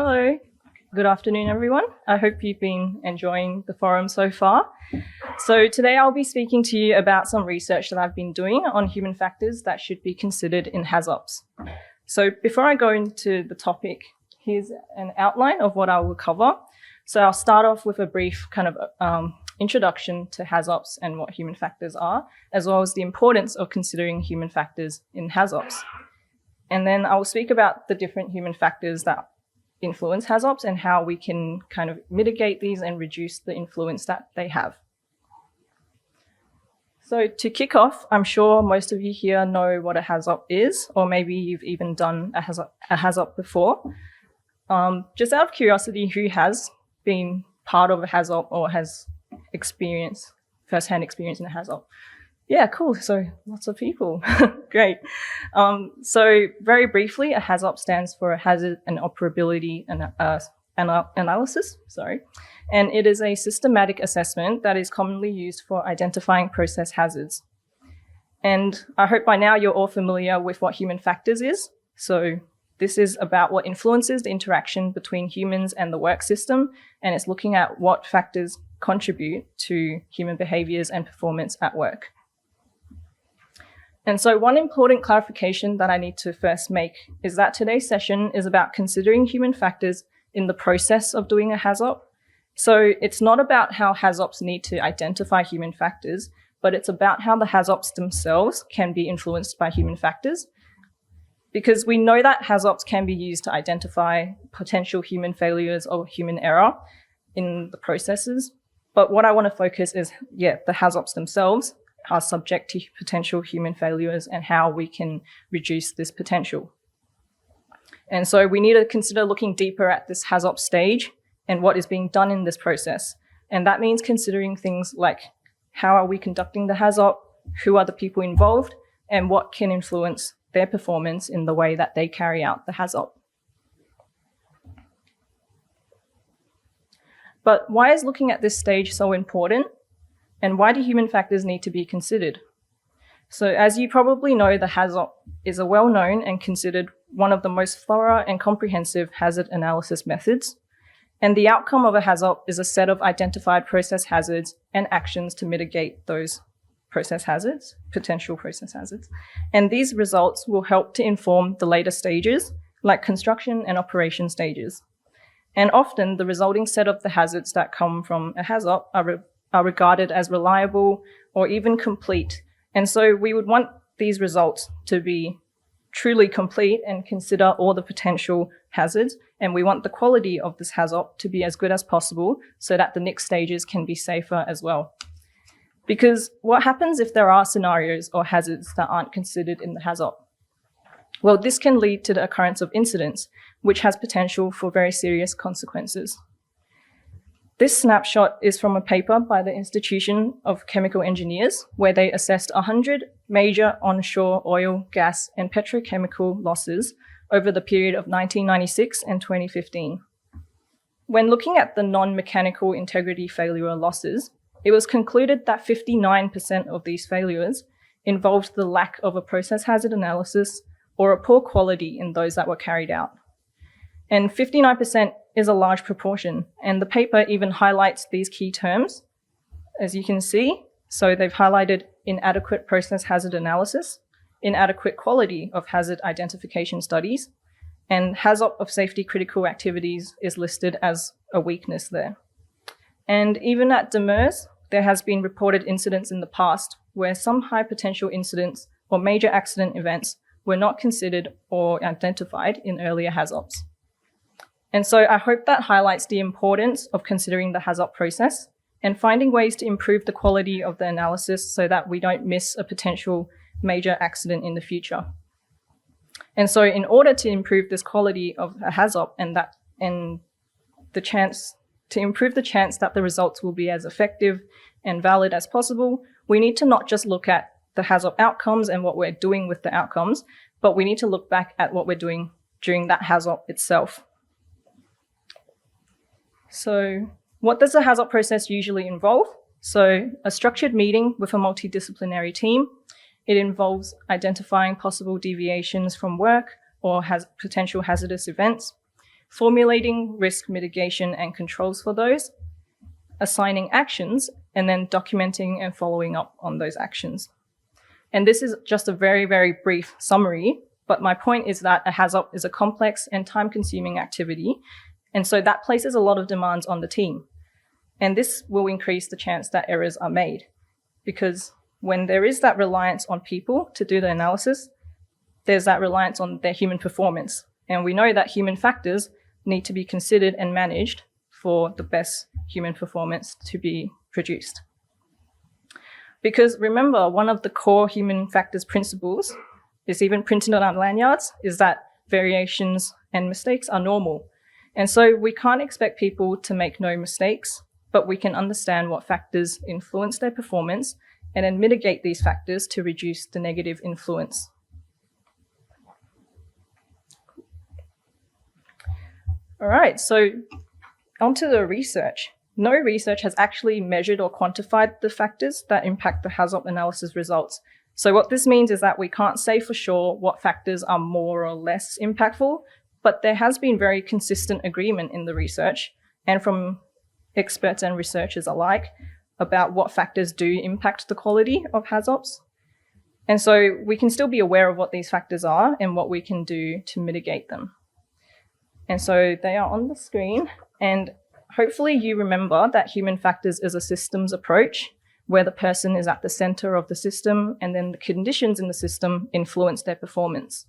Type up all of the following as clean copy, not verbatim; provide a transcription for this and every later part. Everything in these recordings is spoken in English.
Hello, good afternoon, everyone. I hope you've been enjoying the forum so far. So today I'll be speaking to you about some research that I've been doing on human factors that should be considered in HAZOPs. So before I go into the topic, here's an outline of what I will cover. So I'll start off with a brief kind of introduction to HAZOPs and what human factors are, as well as the importance of considering human factors in HAZOPs. And then I will speak about the different human factors that influence HAZOPs and how we can kind of mitigate these and reduce the influence that they have. So to kick off, I'm sure most of you here know what a HAZOP is, or maybe you've even done a HAZOP before. Just out of curiosity, who has been part of a HAZOP or has first-hand experience in a HAZOP? Yeah, cool. So lots of people. Great. So very briefly, a HAZOP stands for a hazard and operability analysis. And it is a systematic assessment that is commonly used for identifying process hazards. And I hope by now you're all familiar with what human factors is. So this is about what influences the interaction between humans and the work system, and it's looking at what factors contribute to human behaviors and performance at work. And so one important clarification that I need to first make is that today's session is about considering human factors in the process of doing a HAZOP. So it's not about how HAZOPs need to identify human factors, but it's about how the HAZOPs themselves can be influenced by human factors. Because we know that HAZOPs can be used to identify potential human failures or human error in the processes. But what I want to focus is, the HAZOPs themselves are subject to potential human failures and how we can reduce this potential. And so we need to consider looking deeper at this HAZOP stage and what is being done in this process. And that means considering things like how are we conducting the HAZOP, who are the people involved, and what can influence their performance in the way that they carry out the HAZOP. But why is looking at this stage so important? And why do human factors need to be considered? So as you probably know, the HAZOP is a well-known and considered one of the most thorough and comprehensive hazard analysis methods. And the outcome of a HAZOP is a set of identified process hazards and actions to mitigate those process hazards, potential process hazards. And these results will help to inform the later stages, like construction and operation stages. And often the resulting set of the hazards that come from a HAZOP are regarded as reliable or even complete. And so we would want these results to be truly complete and consider all the potential hazards. And we want the quality of this HAZOP to be as good as possible so that the next stages can be safer as well. Because what happens if there are scenarios or hazards that aren't considered in the HAZOP? Well, this can lead to the occurrence of incidents, which has potential for very serious consequences. This snapshot is from a paper by the Institution of Chemical Engineers, where they assessed 100 major onshore oil, gas, and petrochemical losses over the period of 1996 and 2015. When looking at the non-mechanical integrity failure losses, it was concluded that 59% of these failures involved the lack of a process hazard analysis or a poor quality in those that were carried out. And 59% is a large proportion, and the paper even highlights these key terms, as you can see. So they've highlighted inadequate process hazard analysis, inadequate quality of hazard identification studies, and HAZOP of safety critical activities is listed as a weakness there. And even at DEMERS, there has been reported incidents in the past where some high potential incidents or major accident events were not considered or identified in earlier HAZOPs. And so I hope that highlights the importance of considering the HAZOP process and finding ways to improve the quality of the analysis so that we don't miss a potential major accident in the future. And so in order to improve this quality of a HAZOP and the chance to improve the chance that the results will be as effective and valid as possible, we need to not just look at the HAZOP outcomes and what we're doing with the outcomes, but we need to look back at what we're doing during that HAZOP itself. So what does the HAZOP process usually involve? So a structured meeting with a multidisciplinary team. It involves identifying possible deviations from work or potential hazardous events. formulating risk mitigation and controls for those, assigning actions, and then documenting and following up on those actions. And this is just a very, very brief summary, but my point is that a HAZOP is a complex and time-consuming activity, and so that places a lot of demands on the team. And this will increase the chance that errors are made, because when there is that reliance on people to do the analysis, there's that reliance on their human performance. And we know that human factors need to be considered and managed for the best human performance to be produced. Because remember, one of the core human factors principles is even printed on our lanyards, is that variations and mistakes are normal. And so we can't expect people to make no mistakes, but we can understand what factors influence their performance and then mitigate these factors to reduce the negative influence. All right, so onto the research. No research has actually measured or quantified the factors that impact the HAZOP analysis results. So what this means is that we can't say for sure what factors are more or less impactful, but there has been very consistent agreement in the research and from experts and researchers alike about what factors do impact the quality of HAZOPs. And so we can still be aware of what these factors are and what we can do to mitigate them. And so they are on the screen, and hopefully you remember that human factors is a systems approach where the person is at the center of the system and then the conditions in the system influence their performance.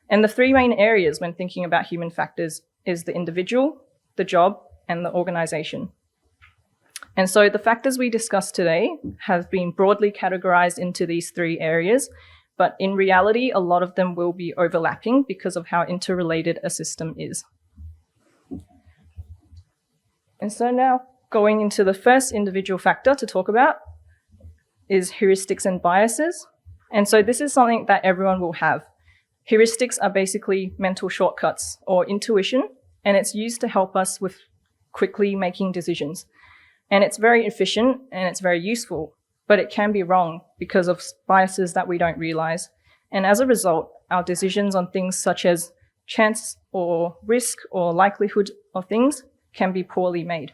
And the three main areas when thinking about human factors is the individual, the job, and the organization. And so the factors we discussed today have been broadly categorized into these three areas, but in reality, a lot of them will be overlapping because of how interrelated a system is. And so now going into the first individual factor to talk about is heuristics and biases. And so this is something that everyone will have. Heuristics are basically mental shortcuts or intuition, and it's used to help us with quickly making decisions. And it's very efficient and it's very useful, but it can be wrong because of biases that we don't realize. And as a result, our decisions on things such as chance or risk or likelihood of things can be poorly made.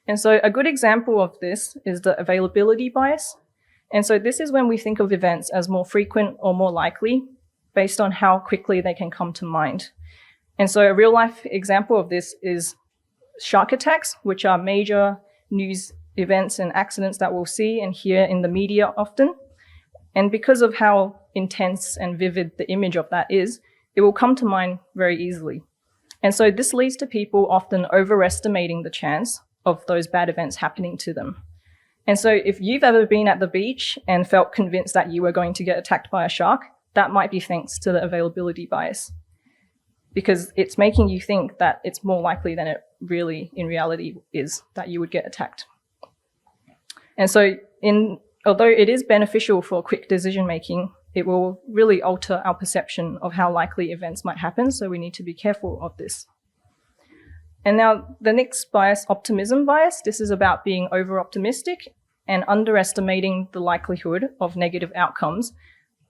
And so a good example of this is the availability bias. And so this is when we think of events as more frequent or more likely based on how quickly they can come to mind. And so a real life example of this is shark attacks, which are major news events and accidents that we'll see and hear in the media often. And because of how intense and vivid the image of that is, it will come to mind very easily. And so this leads to people often overestimating the chance of those bad events happening to them. And so if you've ever been at the beach and felt convinced that you were going to get attacked by a shark, that might be thanks to the availability bias, because it's making you think that it's more likely than it really in reality is that you would get attacked. And so although it is beneficial for quick decision making, it will really alter our perception of how likely events might happen, so we need to be careful of this. And now the next bias, optimism bias, this is about being over-optimistic and underestimating the likelihood of negative outcomes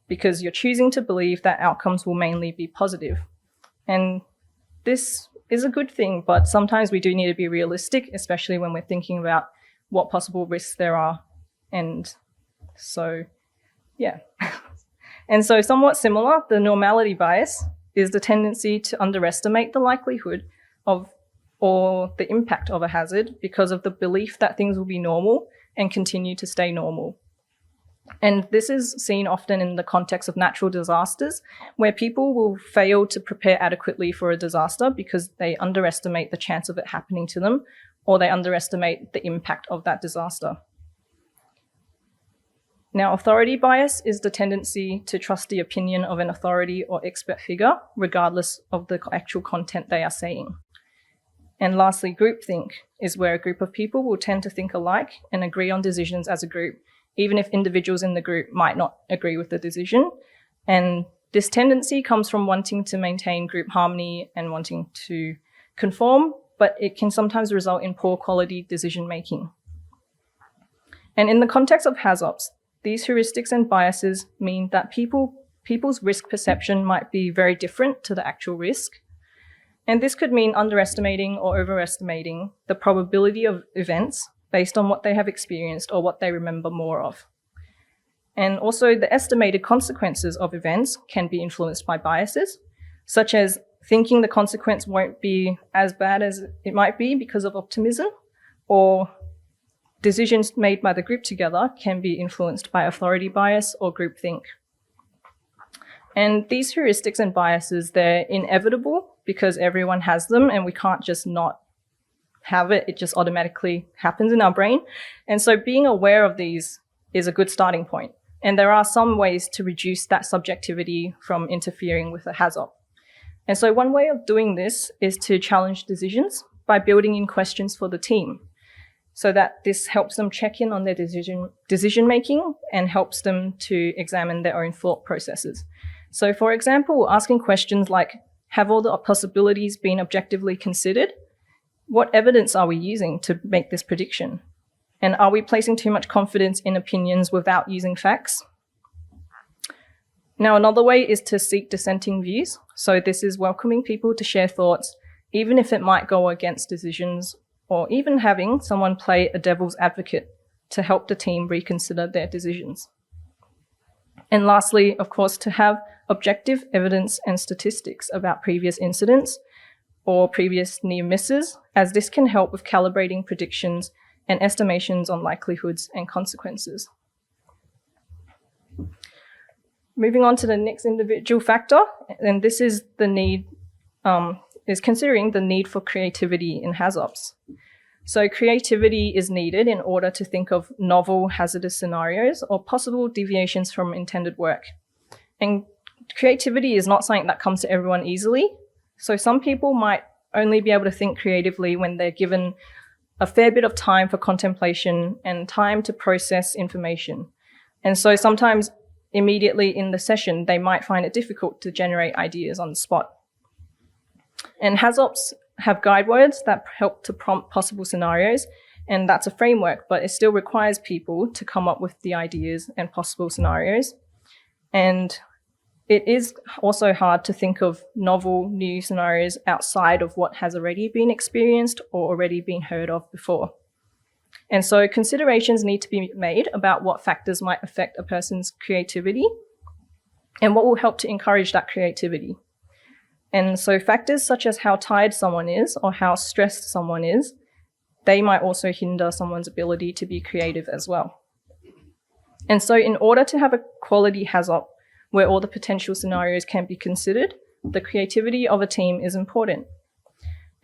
because you're choosing to believe that outcomes will mainly be positive. And this is a good thing, but sometimes we do need to be realistic, especially when we're thinking about what possible risks there are. And so, yeah. And so somewhat similar, the normality bias is the tendency to underestimate the likelihood of or the impact of a hazard because of the belief that things will be normal and continue to stay normal. And this is seen often in the context of natural disasters, where people will fail to prepare adequately for a disaster because they underestimate the chance of it happening to them, or they underestimate the impact of that disaster. Now, authority bias is the tendency to trust the opinion of an authority or expert figure, regardless of the actual content they are saying. And lastly, groupthink is where a group of people will tend to think alike and agree on decisions as a group, even if individuals in the group might not agree with the decision. And this tendency comes from wanting to maintain group harmony and wanting to conform, but it can sometimes result in poor quality decision making. And in the context of HAZOPs, these heuristics and biases mean that people's risk perception might be very different to the actual risk. And this could mean underestimating or overestimating the probability of events based on what they have experienced or what they remember more of. And also the estimated consequences of events can be influenced by biases, such as thinking the consequence won't be as bad as it might be because of optimism, or decisions made by the group together can be influenced by authority bias or groupthink. And these heuristics and biases, they're inevitable because everyone has them and we can't just not have it. It just automatically happens in our brain. And so being aware of these is a good starting point. And there are some ways to reduce that subjectivity from interfering with a HAZOP. And so one way of doing this is to challenge decisions by building in questions for the team, so that this helps them check in on their decision making and helps them to examine their own thought processes. So for example, asking questions like, have all the possibilities been objectively considered? What evidence are we using to make this prediction? And are we placing too much confidence in opinions without using facts? Now, another way is to seek dissenting views. So this is welcoming people to share thoughts, even if it might go against decisions, or even having someone play a devil's advocate to help the team reconsider their decisions. And lastly, of course, to have objective evidence and statistics about previous incidents or previous near misses, as this can help with calibrating predictions and estimations on likelihoods and consequences. Moving on to the next individual factor, and this is the need, is considering the need for creativity in HAZOPs. So creativity is needed in order to think of novel hazardous scenarios or possible deviations from intended work. And creativity is not something that comes to everyone easily. So some people might only be able to think creatively when they're given a fair bit of time for contemplation and time to process information. And so sometimes immediately in the session, they might find it difficult to generate ideas on the spot. And HAZOPs have guide words that help to prompt possible scenarios, and that's a framework, but it still requires people to come up with the ideas and possible scenarios. And it is also hard to think of novel new scenarios outside of what has already been experienced or already been heard of before. And so considerations need to be made about what factors might affect a person's creativity and what will help to encourage that creativity. And so factors such as how tired someone is or how stressed someone is, they might also hinder someone's ability to be creative as well. And so in order to have a quality HAZOP where all the potential scenarios can be considered, the creativity of a team is important.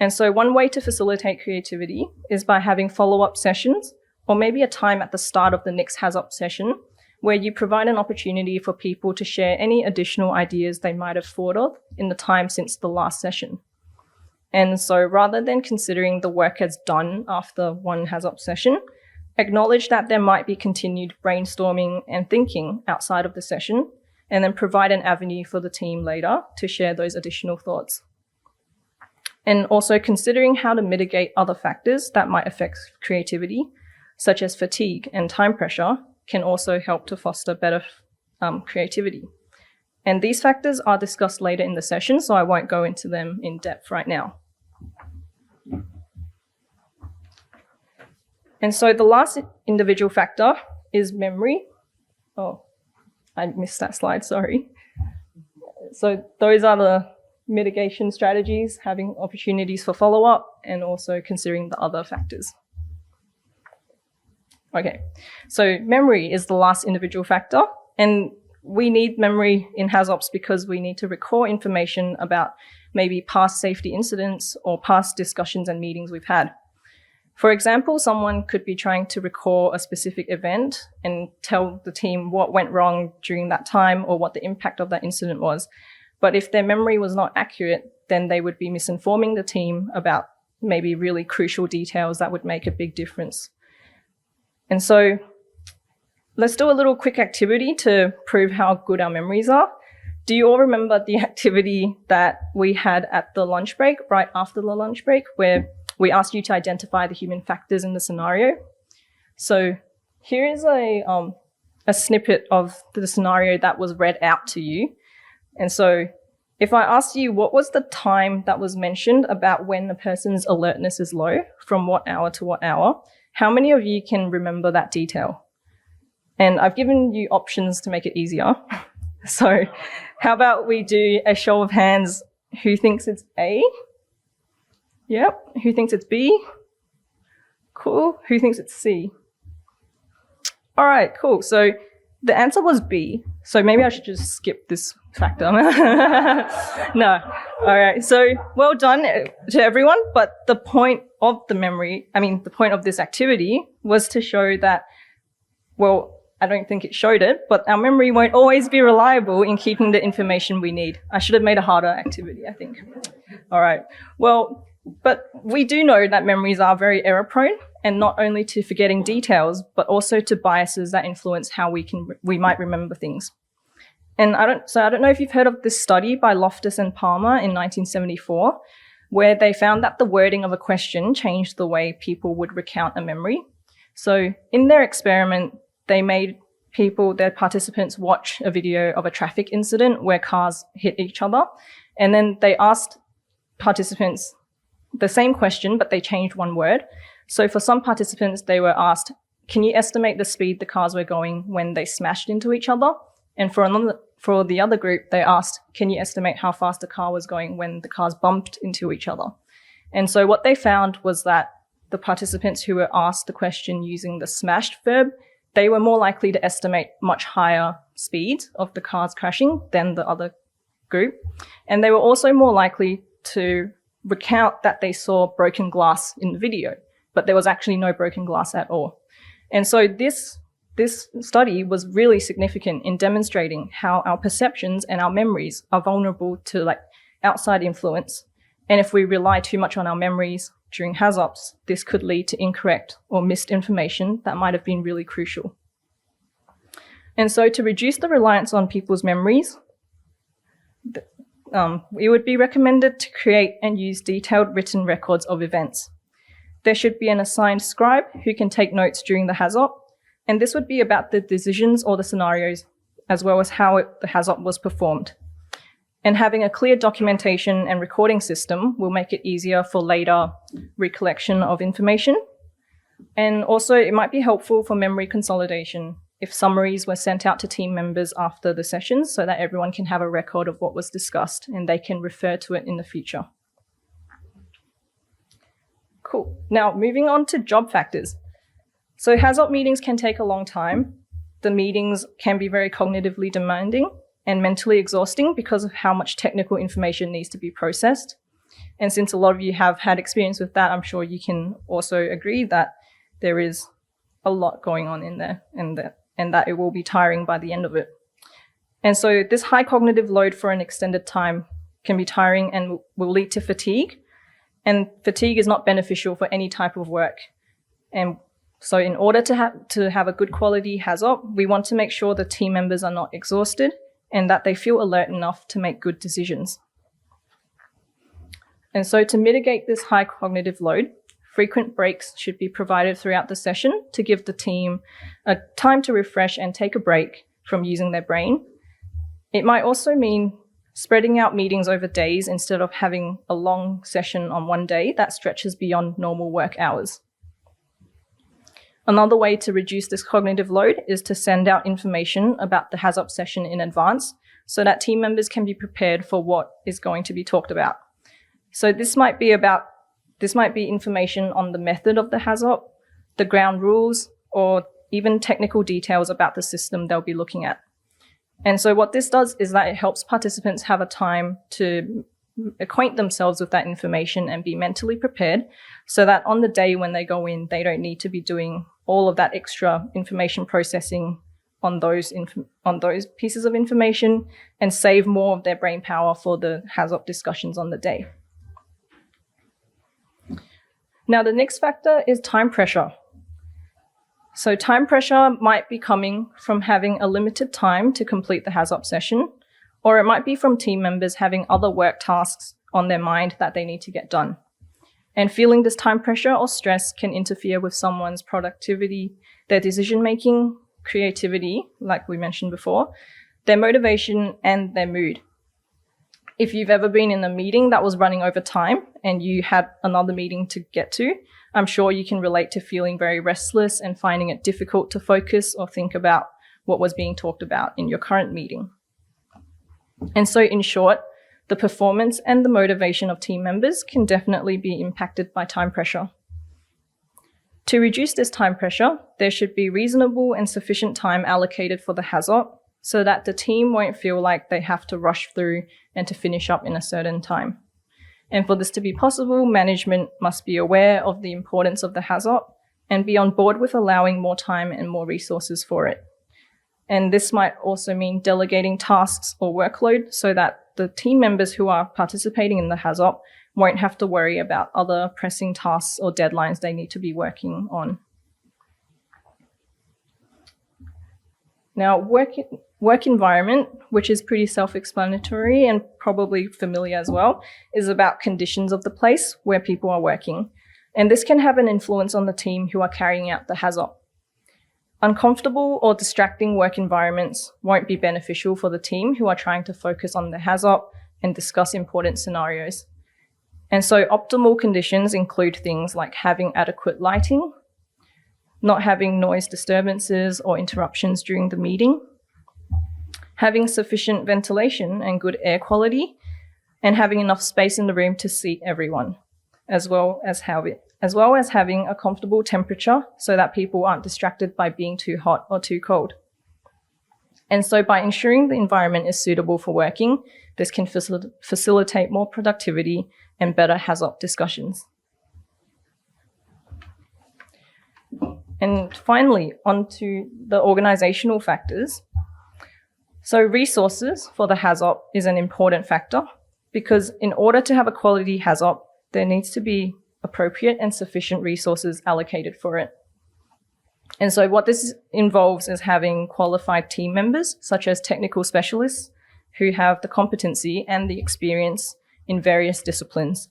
And so one way to facilitate creativity is by having follow-up sessions, or maybe a time at the start of the next HAZOP session where you provide an opportunity for people to share any additional ideas they might have thought of in the time since the last session. And so rather than considering the work as done after one HAZOP session, acknowledge that there might be continued brainstorming and thinking outside of the session, and then provide an avenue for the team later to share those additional thoughts. And also considering how to mitigate other factors that might affect creativity, such as fatigue and time pressure, can also help to foster better creativity. And these factors are discussed later in the session, so I won't go into them in depth right now. And so the last individual factor is memory. Oh, I missed that slide, sorry. So those are the mitigation strategies, having opportunities for follow-up and also considering the other factors. Okay, so memory is the last individual factor, and we need memory in HAZOPs because we need to recall information about maybe past safety incidents or past discussions and meetings we've had. For example, someone could be trying to recall a specific event and tell the team what went wrong during that time or what the impact of that incident was. But if their memory was not accurate, then they would be misinforming the team about maybe really crucial details that would make a big difference. And so let's do a little quick activity to prove how good our memories are. Do you all remember the activity that we had at the lunch break, right after the lunch break, where we asked you to identify the human factors in the scenario? So here is a snippet of the scenario that was read out to you. And so if I asked you what was the time that was mentioned about when a person's alertness is low, from what hour to what hour, how many of you can remember that detail? And I've given you options to make it easier. So how about we do a show of hands, who thinks it's A? Yep. Who thinks it's B? Cool. Who thinks it's C? All right, cool. So the answer was B. So maybe I should just skip this factor. No. All right. So well done to everyone. But the point of the point of this activity was to show that, well, I don't think it showed it, but our memory won't always be reliable in keeping the information we need. I should have made a harder activity, I think. All right. Well, but we do know that memories are very error prone, and not only to forgetting details, but also to biases that influence how we might remember things. And I don't know if you've heard of this study by Loftus and Palmer in 1974, where they found that the wording of a question changed the way people would recount a memory. So in their experiment, they made their participants watch a video of a traffic incident where cars hit each other. And then they asked participants the same question, but they changed one word. So for some participants, they were asked, can you estimate the speed the cars were going when they smashed into each other? And for the other group, they asked, can you estimate how fast the car was going when the cars bumped into each other? And so what they found was that the participants who were asked the question using the smashed verb, they were more likely to estimate much higher speeds of the cars crashing than the other group. And they were also more likely to recount that they saw broken glass in the video, but there was actually no broken glass at all. And so this study was really significant in demonstrating how our perceptions and our memories are vulnerable to outside influence. And if we rely too much on our memories during HAZOPs, this could lead to incorrect or missed information that might have been really crucial. And so to reduce the reliance on people's memories, it would be recommended to create and use detailed written records of events. There should be an assigned scribe who can take notes during the HAZOP, and this would be about the decisions or the scenarios, as well as how the HAZOP was performed. And having a clear documentation and recording system will make it easier for later recollection of information. And also, it might be helpful for memory consolidation if summaries were sent out to team members after the sessions so that everyone can have a record of what was discussed and they can refer to it in the future. Cool. Now, moving on to job factors. So HAZOP meetings can take a long time. The meetings can be very cognitively demanding and mentally exhausting because of how much technical information needs to be processed. And since a lot of you have had experience with that, I'm sure you can also agree that there is a lot going on in there and that it will be tiring by the end of it. And so this high cognitive load for an extended time can be tiring and will lead to fatigue. And fatigue is not beneficial for any type of work. And so in order to have a good quality HAZOP, we want to make sure the team members are not exhausted and that they feel alert enough to make good decisions. And so to mitigate this high cognitive load, frequent breaks should be provided throughout the session to give the team a time to refresh and take a break from using their brain. It might also mean spreading out meetings over days instead of having a long session on one day that stretches beyond normal work hours. Another way to reduce this cognitive load is to send out information about the HAZOP session in advance so that team members can be prepared for what is going to be talked about. So this might be information on the method of the HAZOP, the ground rules, or even technical details about the system they'll be looking at. And so what this does is that it helps participants have a time to acquaint themselves with that information and be mentally prepared so that on the day when they go in, they don't need to be doing all of that extra information processing on those pieces of information and save more of their brain power for the HAZOP discussions on the day. Now, the next factor is time pressure. So time pressure might be coming from having a limited time to complete the HAZOP session, or it might be from team members having other work tasks on their mind that they need to get done. And feeling this time pressure or stress can interfere with someone's productivity, their decision-making, creativity, like we mentioned before, their motivation, and their mood. If you've ever been in a meeting that was running over time and you had another meeting to get to, I'm sure you can relate to feeling very restless and finding it difficult to focus or think about what was being talked about in your current meeting. And so in short, the performance and the motivation of team members can definitely be impacted by time pressure. To reduce this time pressure, there should be reasonable and sufficient time allocated for the HAZOP so that the team won't feel like they have to rush through and to finish up in a certain time. And for this to be possible, management must be aware of the importance of the HAZOP and be on board with allowing more time and more resources for it. And this might also mean delegating tasks or workload so that the team members who are participating in the HAZOP won't have to worry about other pressing tasks or deadlines they need to be working on. Now, work environment, which is pretty self-explanatory and probably familiar as well, is about conditions of the place where people are working. And this can have an influence on the team who are carrying out the HAZOP. Uncomfortable or distracting work environments won't be beneficial for the team who are trying to focus on the HAZOP and discuss important scenarios. And so optimal conditions include things like having adequate lighting, not having noise disturbances or interruptions during the meeting, having sufficient ventilation and good air quality, and having enough space in the room to seat everyone, as well as having a comfortable temperature so that people aren't distracted by being too hot or too cold. And so by ensuring the environment is suitable for working, this can facilitate more productivity and better HAZOP discussions. And finally, onto the organizational factors. So resources for the HAZOP is an important factor because in order to have a quality HAZOP, there needs to be appropriate and sufficient resources allocated for it. And so what this involves is having qualified team members, such as technical specialists, who have the competency and the experience in various disciplines.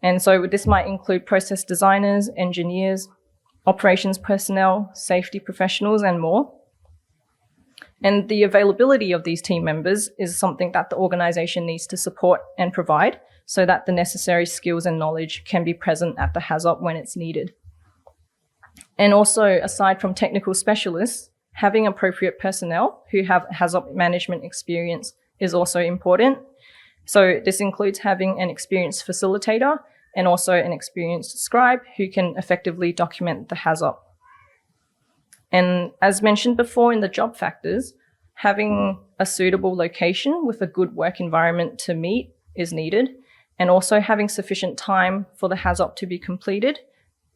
And so this might include process designers, engineers, operations personnel, safety professionals, and more. And the availability of these team members is something that the organization needs to support and provide so that the necessary skills and knowledge can be present at the HAZOP when it's needed. And also, aside from technical specialists, having appropriate personnel who have HAZOP management experience is also important. So this includes having an experienced facilitator and also an experienced scribe who can effectively document the HAZOP. And as mentioned before in the job factors, having a suitable location with a good work environment to meet is needed, and also having sufficient time for the HAZOP to be completed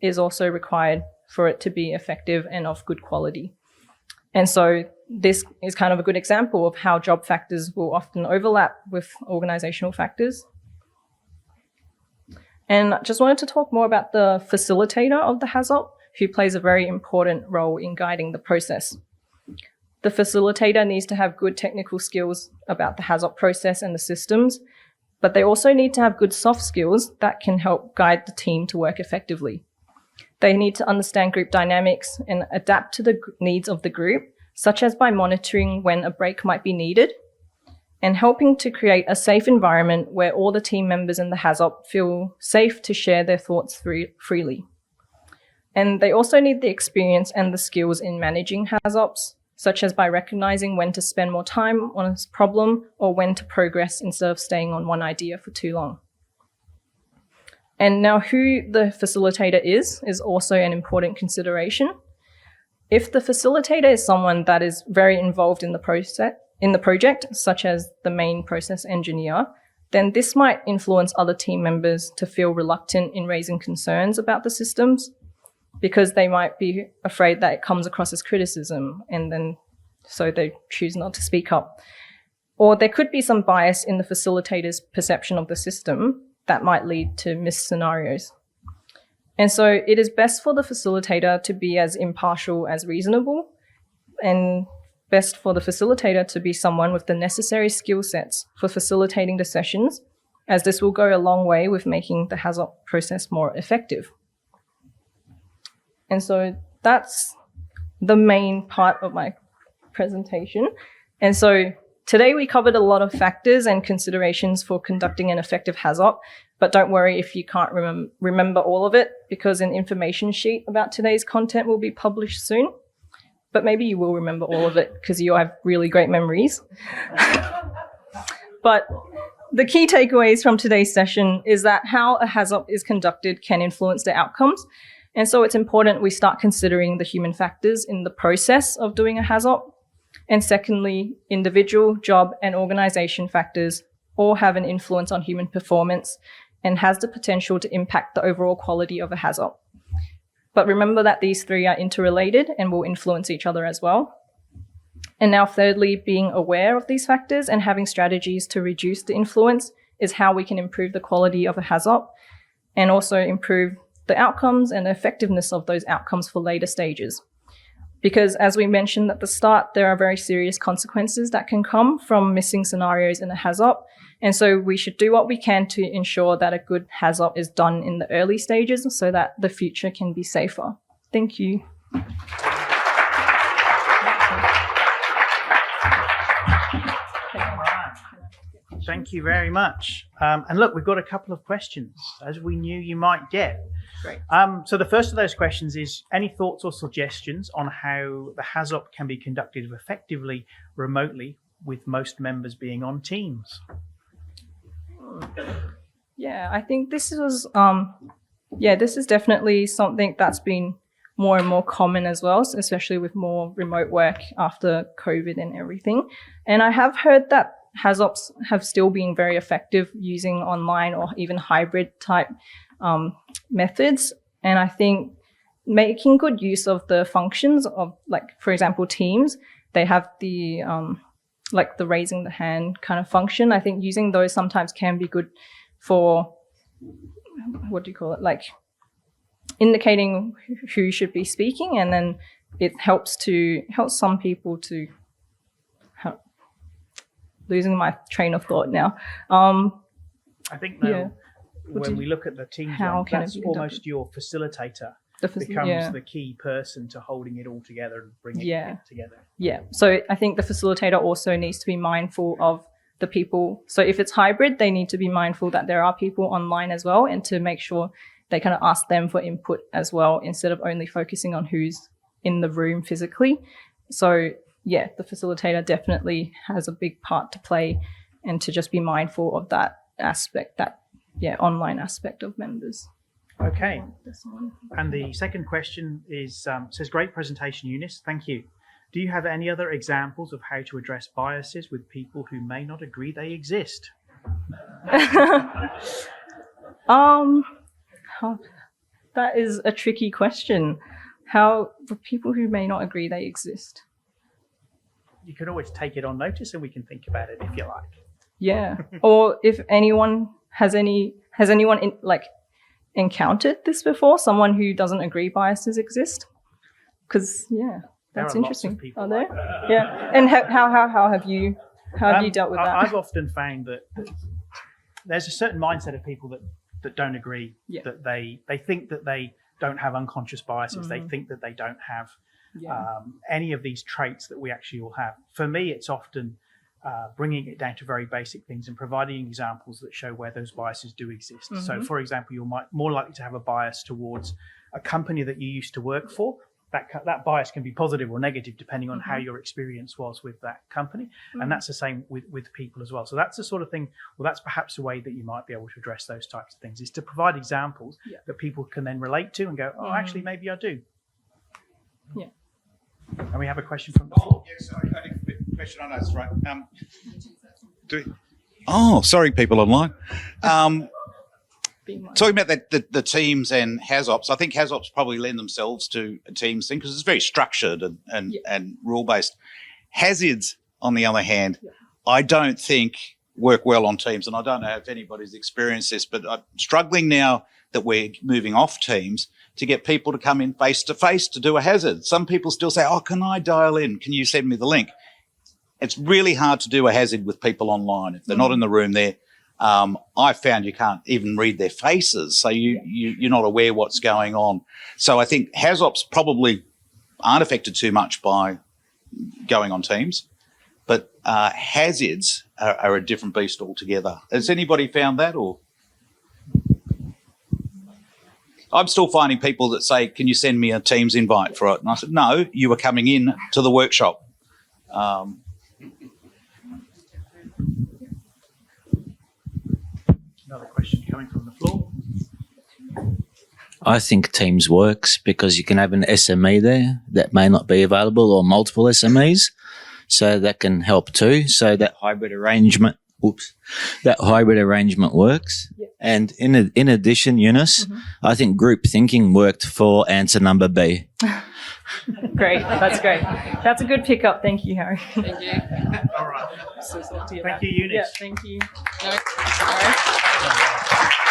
is also required for it to be effective and of good quality. And so this is kind of a good example of how job factors will often overlap with organizational factors. And I just wanted to talk more about the facilitator of the HAZOP, who plays a very important role in guiding the process. The facilitator needs to have good technical skills about the HAZOP process and the systems, but they also need to have good soft skills that can help guide the team to work effectively. They need to understand group dynamics and adapt to the needs of the group, such as by monitoring when a break might be needed, and helping to create a safe environment where all the team members in the HAZOP feel safe to share their thoughts freely. And they also need the experience and the skills in managing HAZOPs, such as by recognizing when to spend more time on a problem or when to progress instead of staying on one idea for too long. And now who the facilitator is also an important consideration. If the facilitator is someone that is very involved in the project, such as the main process engineer, then this might influence other team members to feel reluctant in raising concerns about the systems because they might be afraid that it comes across as criticism, and then so they choose not to speak up. Or there could be some bias in the facilitator's perception of the system that might lead to missed scenarios. And so it is best for the facilitator to be as impartial as reasonable, and best for the facilitator to be someone with the necessary skill sets for facilitating the sessions, as this will go a long way with making the HAZOP process more effective. And so that's the main part of my presentation. And so Today we covered a lot of factors and considerations for conducting an effective HAZOP, but don't worry if you can't remember all of it, because an information sheet about today's content will be published soon. But maybe you will remember all of it because you have really great memories. But the key takeaways from today's session is that how a HAZOP is conducted can influence the outcomes. And so it's important we start considering the human factors in the process of doing a HAZOP. And secondly, individual, job, and organization factors all have an influence on human performance and has the potential to impact the overall quality of a HAZOP. But remember that these three are interrelated and will influence each other as well. And now thirdly, being aware of these factors and having strategies to reduce the influence is how we can improve the quality of a HAZOP and also improve the outcomes and the effectiveness of those outcomes for later stages. Because as we mentioned at the start, there are very serious consequences that can come from missing scenarios in a HAZOP. And so we should do what we can to ensure that a good HAZOP is done in the early stages so that the future can be safer. Thank you. Thank you very much. And look, we've got a couple of questions, as we knew you might get. Great. So the first of those questions is, any thoughts or suggestions on how the HAZOP can be conducted effectively remotely with most members being on Teams? Yeah, I think this was, this is definitely something that's been more and more common as well, especially with more remote work after COVID and everything. And I have heard that HAZOPs have still been very effective using online or even hybrid type methods. And I think making good use of the functions of, like, for example, Teams, they have the like the raising the hand kind of function. I think using those sometimes can be good for, what do you call it, like indicating who should be speaking, and then it helps some people to losing my train of thought now. I think now, when we look at the Teams one, that's almost your facilitator becomes the key person to holding it all together and bringing it together. Yeah. So I think the facilitator also needs to be mindful of the people. So if it's hybrid, they need to be mindful that there are people online as well, and to make sure they kind of ask them for input as well, instead of only focusing on who's in the room physically. So yeah, the facilitator definitely has a big part to play, and to just be mindful of that aspect, that online aspect of members. Okay. And the second question is, says, great presentation, Eunice. Thank you. Do you have any other examples of how to address biases with people who may not agree they exist? That is a tricky question. How, for people who may not agree they exist? You can always take it on notice and we can think about it if you like. Yeah. Or if anyone has anyone encountered this before? Someone who doesn't agree biases exist? Because that's interesting. Lots of people are there? like that. Yeah. And how have you dealt with that? I've often found that there's a certain mindset of people that don't agree, that they think that they don't have unconscious biases. They think that they don't have any of these traits that we actually all have. For me, it's often bringing it down to very basic things and providing examples that show where those biases do exist. So, for example, you're more likely to have a bias towards a company that you used to work for. That bias can be positive or negative depending on how your experience was with that company. And that's the same with people as well. So that's the sort of thing, that's perhaps a way that you might be able to address those types of things, is to provide examples that people can then relate to and go, oh, actually, maybe I do. Yeah. And we have a question from the floor. Yes, I had a question on us, right? Sorry, people online. Talking about the teams and HAZOPs, I think HAZOPs probably lend themselves to a teams thing because it's very structured and rule-based. Hazards, on the other hand, I don't think work well on teams, and I don't know if anybody's experienced this, but I'm struggling now that we're moving off teams to get people to come in face-to-face to do a hazard. Some people still say, oh, can I dial in? Can you send me the link? It's really hard to do a hazard with people online. If they're not in the room there, I found you can't even read their faces, so you're not aware what's going on. So I think HAZOPs probably aren't affected too much by going on Teams. but hazards are a different beast altogether. Has anybody found that, or? I'm still finding people that say, can you send me a Teams invite for it? And I said, no, you were coming in to the workshop. Another question coming from the floor. I think Teams works because you can have an SME there that may not be available, or multiple SMEs, so that can help too. So that hybrid arrangement works. Yep. And in addition, Eunice, I think group thinking worked for answer number B. Great. That's great. That's a good pickup. Thank you, Harry. Thank you. All right. So sorry to hear Thank that. you, Eunice. Yeah, thank you. No. All right.